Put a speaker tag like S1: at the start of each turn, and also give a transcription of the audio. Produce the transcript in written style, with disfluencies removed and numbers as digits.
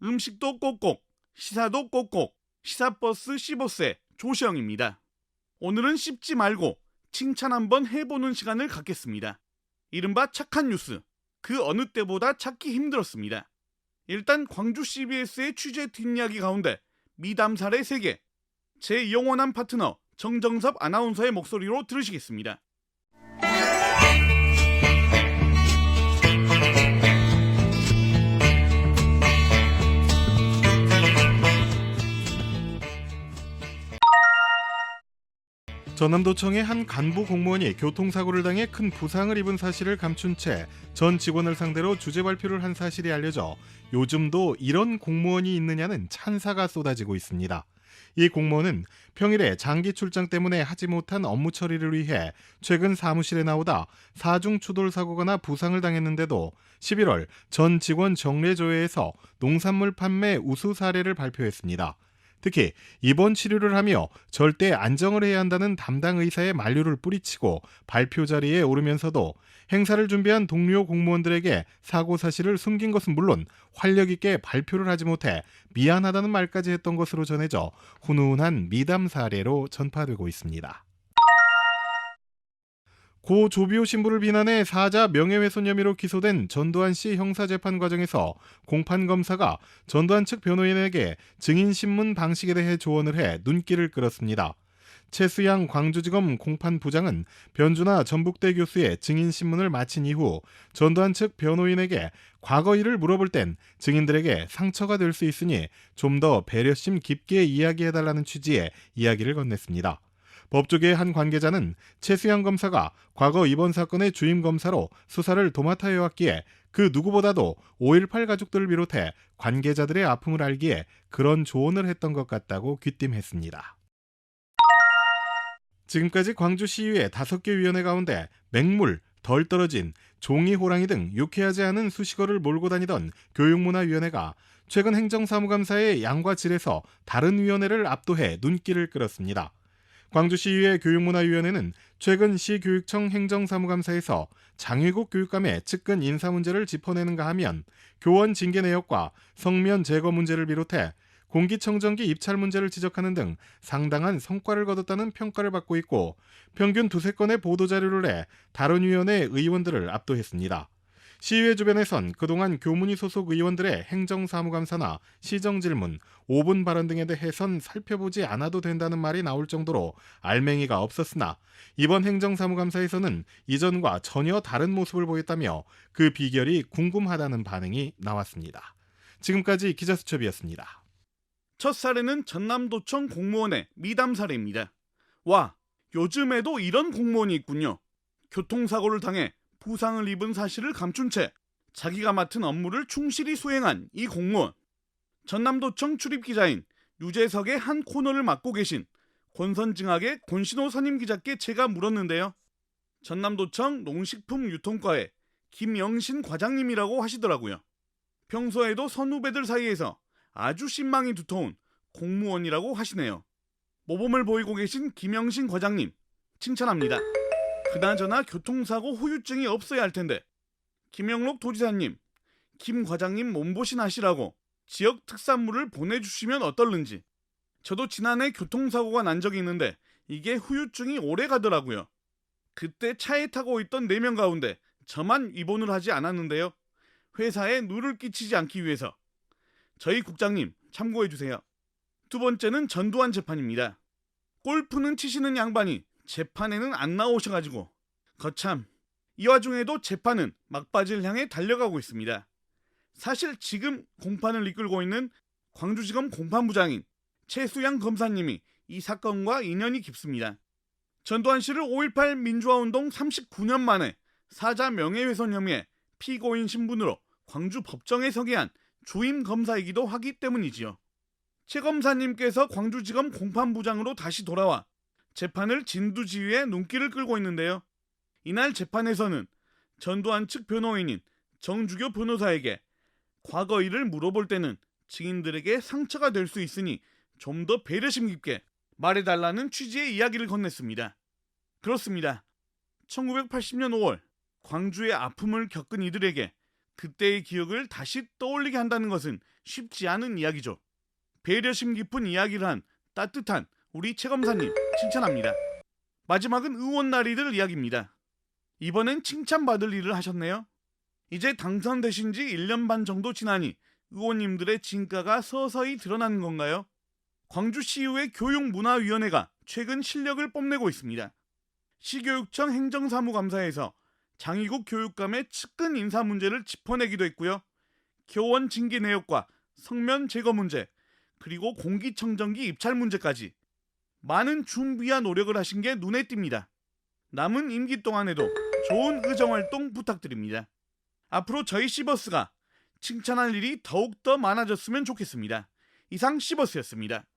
S1: 음식도 꼭꼭, 시사도 꼭꼭, 시사버스 시보스의 조시영입니다. 오늘은 씹지 말고 칭찬 한번 해보는 시간을 갖겠습니다. 이른바 착한 뉴스, 그 어느 때보다 찾기 힘들었습니다. 일단 광주 CBS의 취재 뒷이야기 가운데 미담 사례 3개, 제 영원한 파트너 정정섭 아나운서의 목소리로 들으시겠습니다.
S2: 전남도청의 한 간부 공무원이 교통사고를 당해 큰 부상을 입은 사실을 감춘 채 전 직원을 상대로 주제 발표를 한 사실이 알려져 요즘도 이런 공무원이 있느냐는 찬사가 쏟아지고 있습니다. 이 공무원은 평일에 장기 출장 때문에 하지 못한 업무 처리를 위해 최근 사무실에 나오다 사중 추돌 사고가 나 부상을 당했는데도 11월 전 직원 정례조회에서 농산물 판매 우수 사례를 발표했습니다. 특히 입원 치료를 하며 절대 안정을 해야 한다는 담당 의사의 만류를 뿌리치고 발표 자리에 오르면서도 행사를 준비한 동료 공무원들에게 사고 사실을 숨긴 것은 물론 활력 있게 발표를 하지 못해 미안하다는 말까지 했던 것으로 전해져 훈훈한 미담 사례로 전파되고 있습니다. 고 조비오 신부를 비난해 사자 명예훼손 혐의로 기소된 전두환 씨 형사재판 과정에서 공판검사가 전두환 측 변호인에게 증인신문 방식에 대해 조언을 해 눈길을 끌었습니다. 최수양 광주지검 공판부장은 변주나 전북대 교수의 증인신문을 마친 이후 전두환 측 변호인에게 과거 일을 물어볼 땐 증인들에게 상처가 될 수 있으니 좀 더 배려심 깊게 이야기해달라는 취지의 이야기를 건넸습니다. 법조계의 한 관계자는 최수양 검사가 과거 이번 사건의 주임 검사로 수사를 도맡아 해왔기에 그 누구보다도 5.18 가족들을 비롯해 관계자들의 아픔을 알기에 그런 조언을 했던 것 같다고 귀띔했습니다. 지금까지 광주 시의회 5개 위원회 가운데 맹물, 덜 떨어진, 종이 호랑이 등 유쾌하지 않은 수식어를 몰고 다니던 교육문화위원회가 최근 행정사무감사의 양과 질에서 다른 위원회를 압도해 눈길을 끌었습니다. 광주시의회 교육문화위원회는 최근 시교육청 행정사무감사에서 장위국 교육감의 측근 인사 문제를 짚어내는가 하면 교원 징계 내역과 성면 제거 문제를 비롯해 공기청정기 입찰 문제를 지적하는 등 상당한 성과를 거뒀다는 평가를 받고 있고 평균 2-3건의 보도자료를 내 다른 위원회 의원들을 압도했습니다. 시의회 주변에선 그동안 교문위 소속 의원들의 행정사무감사나 시정질문, 5분 발언 등에 대해선 살펴보지 않아도 된다는 말이 나올 정도로 알맹이가 없었으나 이번 행정사무감사에서는 이전과 전혀 다른 모습을 보였다며 그 비결이 궁금하다는 반응이 나왔습니다. 지금까지 기자수첩이었습니다.
S1: 첫 사례는 전남도청 공무원의 미담 사례입니다. 와, 요즘에도 이런 공무원이 있군요. 교통사고를 당해 부상을 입은 사실을 감춘 채 자기가 맡은 업무를 충실히 수행한 이 공무원. 전남도청 출입기자인 유재석의 한 코너를 맡고 계신 권선징악의 권신호 선임기자께 제가 물었는데요. 전남도청 농식품유통과의 김영신 과장님이라고 하시더라고요. 평소에도 선후배들 사이에서 아주 신망이 두터운 공무원이라고 하시네요. 모범을 보이고 계신 김영신 과장님, 칭찬합니다. 그나저나 교통사고 후유증이 없어야 할 텐데 김영록 도지사님, 김 과장님 몸보신 하시라고 지역 특산물을 보내주시면 어떨는지. 저도 지난해 교통사고가 난 적이 있는데 이게 후유증이 오래 가더라고요. 그때 차에 타고 있던 4명 가운데 저만 입원을 하지 않았는데요. 회사에 누를 끼치지 않기 위해서. 저희 국장님 참고해주세요. 두 번째는 전두환 재판입니다. 골프는 치시는 양반이 재판에는 안 나오셔가지고 거참. 이 와중에도 재판은 막바지를 향해 달려가고 있습니다. 사실 지금 공판을 이끌고 있는 광주지검 공판부장인 최수양 검사님이 이 사건과 인연이 깊습니다. 전두환 씨를 5.18 민주화운동 39년 만에 사자 명예훼손 혐의의 피고인 신분으로 광주 법정에 서게 한 주임 검사이기도 하기 때문이지요. 최 검사님께서 광주지검 공판부장으로 다시 돌아와 재판을 진두지휘해 눈길을 끌고 있는데요. 이날 재판에서는 전두환 측 변호인인 정주교 변호사에게 과거 일을 물어볼 때는 증인들에게 상처가 될 수 있으니 좀 더 배려심 깊게 말해달라는 취지의 이야기를 건넸습니다. 그렇습니다. 1980년 5월 광주의 아픔을 겪은 이들에게 그때의 기억을 다시 떠올리게 한다는 것은 쉽지 않은 이야기죠. 배려심 깊은 이야기를 한 따뜻한 우리 최 검사님 칭찬합니다. 마지막은 의원날이들 이야기입니다. 이번엔 칭찬받을 일을 하셨네요. 이제 당선되신 지 1년 반 정도 지나니 의원님들의 진가가 서서히 드러나는 건가요? 광주시의회 교육문화위원회가 최근 실력을 뽐내고 있습니다. 시교육청 행정사무감사에서 장희국 교육감의 측근 인사 문제를 짚어내기도 했고요. 교원 징계 내역과 성면 제거 문제, 그리고 공기청정기 입찰 문제까지 많은 준비와 노력을 하신 게 눈에 띕니다. 남은 임기 동안에도 좋은 의정활동 부탁드립니다. 앞으로 저희 시버스가 칭찬할 일이 더욱더 많아졌으면 좋겠습니다. 이상 시버스였습니다.